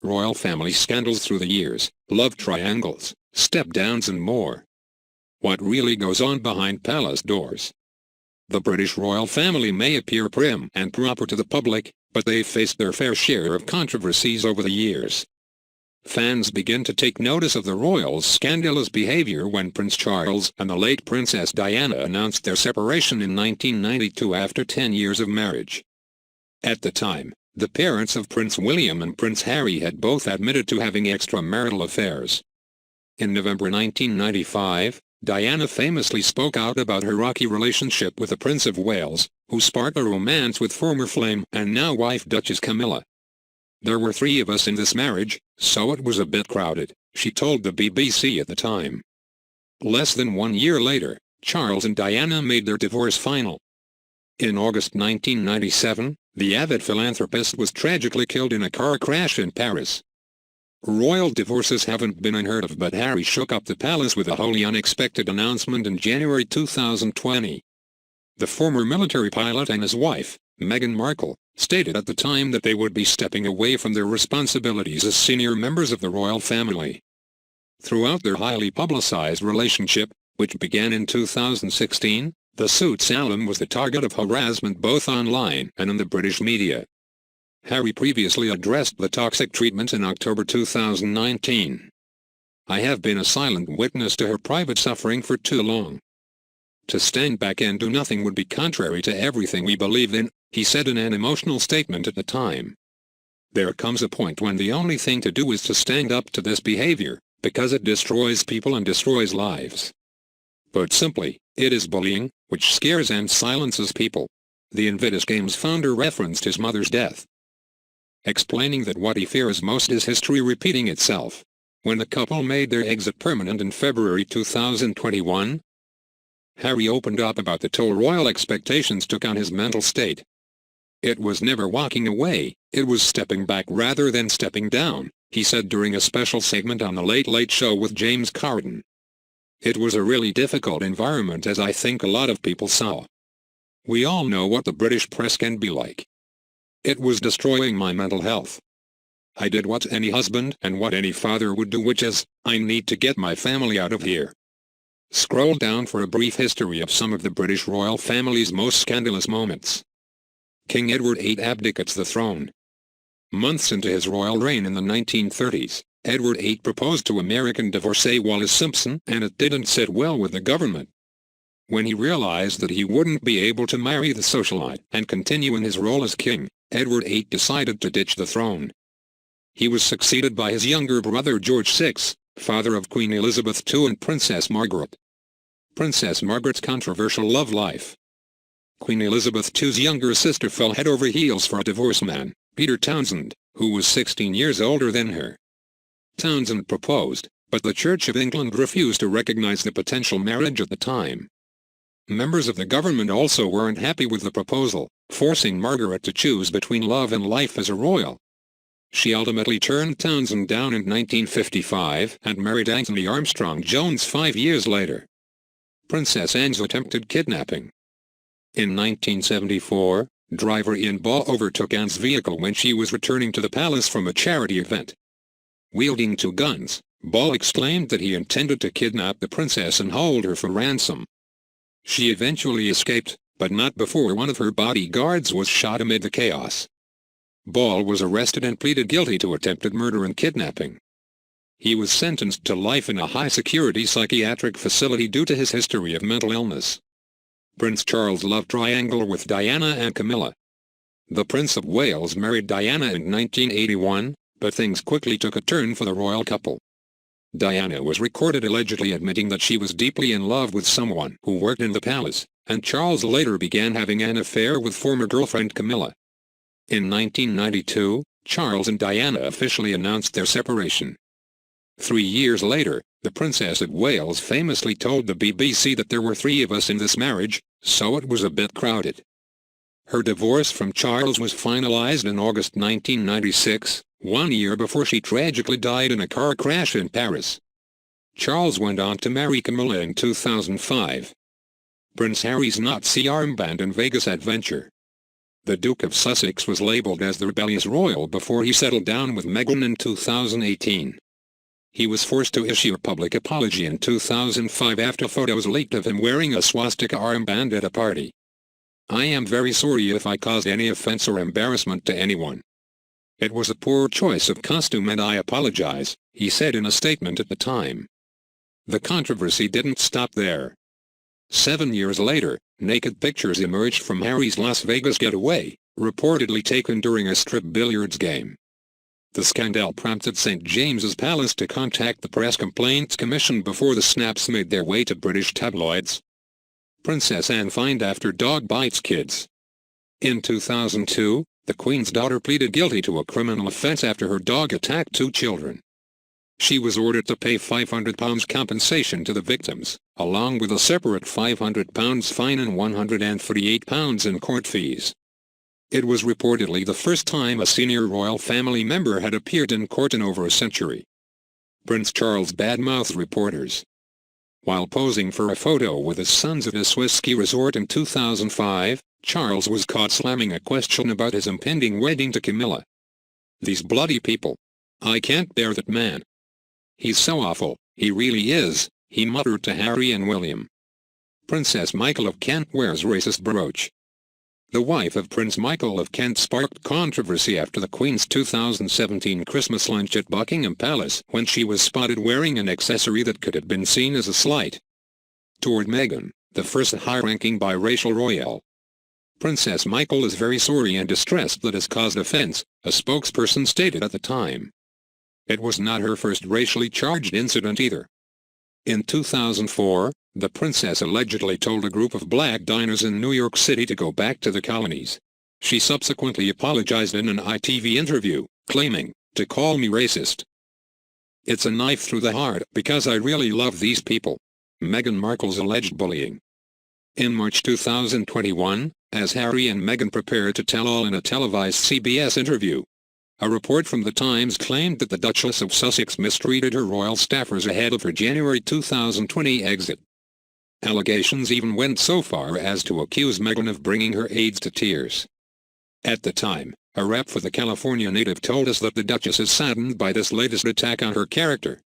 royal family scandals through the years, love triangles, step-downs and more. What really goes on behind palace doors? The British royal family may appear prim and proper to the public, but they've faced their fair share of controversies over the years. Fans begin to take notice of the royals' scandalous behavior when Prince Charles and the late Princess Diana announced their separation in 1992 after 10 years of marriage. At the time, the parents of Prince William and Prince Harry had both admitted to having extramarital affairs. In November 1995, Diana famously spoke out about her rocky relationship with the Prince of Wales, who sparked a romance with former flame and now wife Duchess Camilla. "There were 3 of us in this marriage, so it was a bit crowded," she told the BBC at the time. Less than 1 year later, Charles and Diana made their divorce final. In August 1997, the avid philanthropist was tragically killed in a car crash in Paris. Royal divorces haven't been unheard of, but Harry shook up the palace with a wholly unexpected announcement in January 2020. The former military pilot and his wife, Meghan Markle, stated at the time that they would be stepping away from their responsibilities as senior members of the royal family. Throughout their highly publicized relationship, which began in 2016, the Suits alum was the target of harassment both online and in the British media. Harry previously addressed the toxic treatment in October 2019. "I have been a silent witness to her private suffering for too long. To stand back and do nothing would be contrary to everything we believe in," he said in an emotional statement at the time. "There comes a point when the only thing to do is to stand up to this behavior, because it destroys people and destroys lives. Put simply, it is bullying, which scares and silences people." The Invictus Games founder referenced his mother's death, explaining that what he fears most is history repeating itself. When the couple made their exit permanent in February 2021, Harry opened up about the toll royal expectations took on his mental state. "It was never walking away, it was stepping back rather than stepping down," he said during a special segment on The Late Late Show with James Corden. "It was a really difficult environment, as I think a lot of people saw. We all know what the British press can be like. It was destroying my mental health. I did what any husband and what any father would do, which is, I need to get my family out of here." Scroll down for a brief history of some of the British royal family's most scandalous moments. King Edward VIII abdicates the throne. Months into his royal reign in the 1930s, Edward VIII proposed to American divorcee Wallis Simpson, and it didn't sit well with the government. When he realized that he wouldn't be able to marry the socialite and continue in his role as king, Edward VIII decided to ditch the throne. He was succeeded by his younger brother George VI, father of Queen Elizabeth II and Princess Margaret. Princess Margaret's controversial love life. Queen Elizabeth II's younger sister fell head over heels for a divorced man, Peter Townsend, who was 16 years older than her. Townsend proposed, but the Church of England refused to recognize the potential marriage at the time. Members of the government also weren't happy with the proposal, forcing Margaret to choose between love and life as a royal. She ultimately turned Townsend down in 1955 and married Anthony Armstrong Jones 5 years later. Princess Anne's attempted kidnapping. In 1974, driver Ian Ball overtook Anne's vehicle when she was returning to the palace from a charity event. Wielding 2 guns, Ball exclaimed that he intended to kidnap the princess and hold her for ransom. She eventually escaped, but not before one of her bodyguards was shot amid the chaos. Ball was arrested and pleaded guilty to attempted murder and kidnapping. He was sentenced to life in a high-security psychiatric facility due to his history of mental illness. Prince Charles' love triangle with Diana and Camilla. The Prince of Wales married Diana in 1981, but things quickly took a turn for the royal couple. Diana was recorded allegedly admitting that she was deeply in love with someone who worked in the palace, and Charles later began having an affair with former girlfriend Camilla. In 1992, Charles and Diana officially announced their separation. 3 years later, the Princess of Wales famously told the BBC that there were 3 of us in this marriage, so it was a bit crowded. Her divorce from Charles was finalized in August 1996, 1 year before she tragically died in a car crash in Paris. Charles went on to marry Camilla in 2005. Prince Harry's Nazi armband in Vegas adventure. The Duke of Sussex was labelled as the rebellious royal before he settled down with Meghan in 2018. He was forced to issue a public apology in 2005 after photos leaked of him wearing a swastika armband at a party. "I am very sorry if I caused any offense or embarrassment to anyone. It was a poor choice of costume and I apologize," he said in a statement at the time. The controversy didn't stop there. 7 years later, naked pictures emerged from Harry's Las Vegas getaway, reportedly taken during a strip billiards game. The scandal prompted St. James's Palace to contact the Press Complaints Commission before the snaps made their way to British tabloids. Princess Anne fined after dog bites kids. In 2002, the Queen's daughter pleaded guilty to a criminal offence after her dog attacked 2 children. She was ordered to pay £500 compensation to the victims, along with a separate £500 fine and £148 in court fees. It was reportedly the first time a senior royal family member had appeared in court in over a century. Prince Charles badmouthed reporters. While posing for a photo with his sons at a Swiss ski resort in 2005, Charles was caught slamming a question about his impending wedding to Camilla. "These bloody people. I can't bear that man. He's so awful, he really is," he muttered to Harry and William. Princess Michael of Kent wears racist brooch. The wife of Prince Michael of Kent sparked controversy after the Queen's 2017 Christmas lunch at Buckingham Palace when she was spotted wearing an accessory that could have been seen as a slight toward Meghan, the first high-ranking biracial royal. "Princess Michael is very sorry and distressed that has caused offense," a spokesperson stated at the time. It was not her first racially charged incident either. In 2004, the princess allegedly told a group of black diners in New York City to go back to the colonies. She subsequently apologized in an ITV interview, claiming, "to call me racist. It's a knife through the heart because I really love these people." Meghan Markle's alleged bullying. In March 2021, as Harry and Meghan prepared to tell all in a televised CBS interview, a report from The Times claimed that the Duchess of Sussex mistreated her royal staffers ahead of her January 2020 exit. Allegations even went so far as to accuse Meghan of bringing her aides to tears. At the time, a rep for the California native told us that the Duchess is saddened by this latest attack on her character.